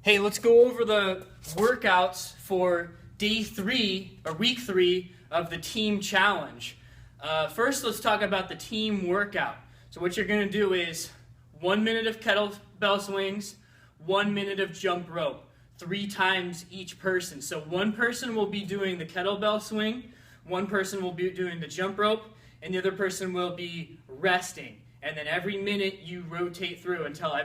Hey, let's go over the workouts for day 3 or week 3 of the team challenge. First, let's talk about the team workout. So what you're going to do is 1 minute of kettlebell swings, 1 minute of jump rope, 3 times each person. So one person will be doing the kettlebell swing, one person will be doing the jump rope, and the other person will be resting. And then every minute you rotate through until I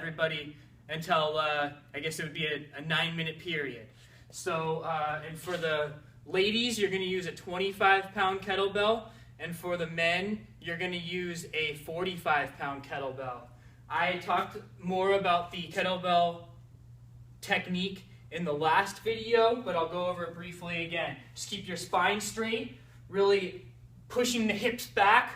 guess it would be a 9-minute period. So, and for the ladies, you're going to use a 25-pound kettlebell, and for the men, you're going to use a 45-pound kettlebell. I talked more about the kettlebell technique in the last video, but I'll go over it briefly again. Just keep your spine straight, really pushing the hips back.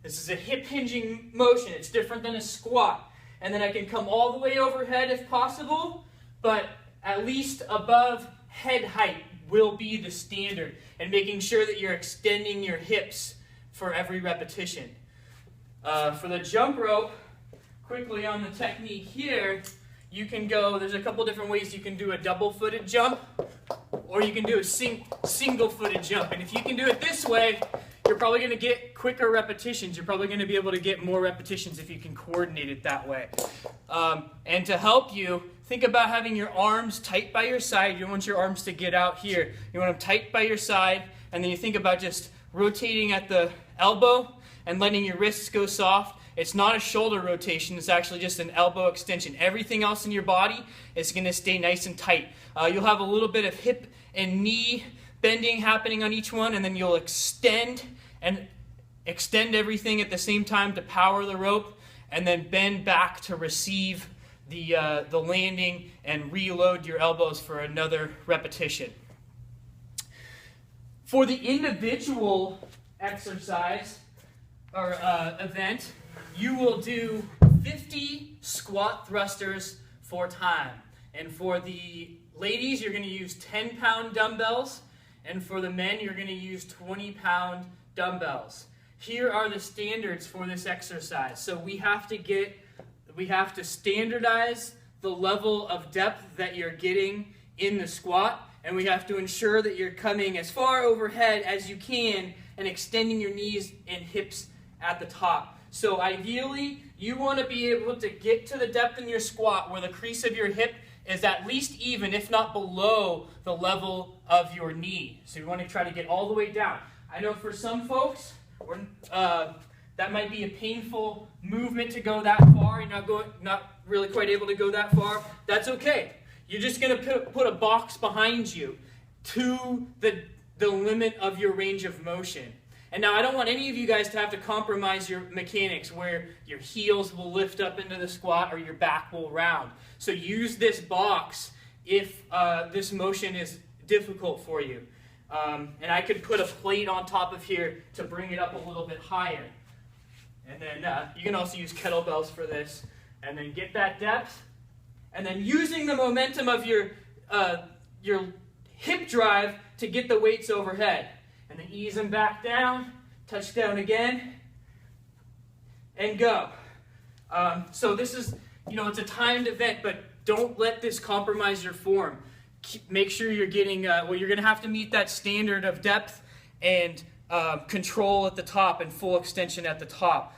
This is a hip hinging motion. It's different than a squat. And then I can come all the way overhead if possible, but at least above head height will be the standard, and making sure that you're extending your hips for every repetition. For the jump rope, quickly on the technique here, you can go, there's a couple different ways you can do a double-footed jump, or you can do a single-footed jump. And if you can do it this way, you're probably going to get quicker repetitions. You're probably going to be able to get more repetitions if you can coordinate it that way. And to help you, think about having your arms tight by your side. You don't want your arms to get out here. You want them tight by your side, and then you think about just rotating at the elbow and letting your wrists go soft. It's not a shoulder rotation. It's actually just an elbow extension. Everything else in your body is going to stay nice and tight. You'll have a little bit of hip and knee bending happening on each one, and then you'll extend everything at the same time to power the rope, and then bend back to receive the landing and reload your elbows for another repetition. For the individual exercise or event, you will do 50 squat thrusters for time. And for the ladies, you're going to use 10-pound dumbbells. And for the men, you're going to use 20-pound dumbbells. Here are the standards for this exercise. So we have to standardize the level of depth that you're getting in the squat, and we have to ensure that you're coming as far overhead as you can and extending your knees and hips at the top. So ideally, you want to be able to get to the depth in your squat where the crease of your hip is at least even, if not below, the level of your knee. So you want to try to get all the way down. I know for some folks, that might be a painful movement to go that far. You're not really quite able to go that far. That's okay. You're just going to put a box behind you to the limit of your range of motion. And now I don't want any of you guys to have to compromise your mechanics where your heels will lift up into the squat or your back will round. So use this box if this motion is difficult for you. And I could put a plate on top of here to bring it up a little bit higher. And then you can also use kettlebells for this. And then get that depth. And then using the momentum of your hip drive to get the weights overhead. And then ease them back down, touch down again, and go. So this is, it's a timed event, but don't let this compromise your form. Make sure you're getting, you're going to have to meet that standard of depth and control at the top and full extension at the top.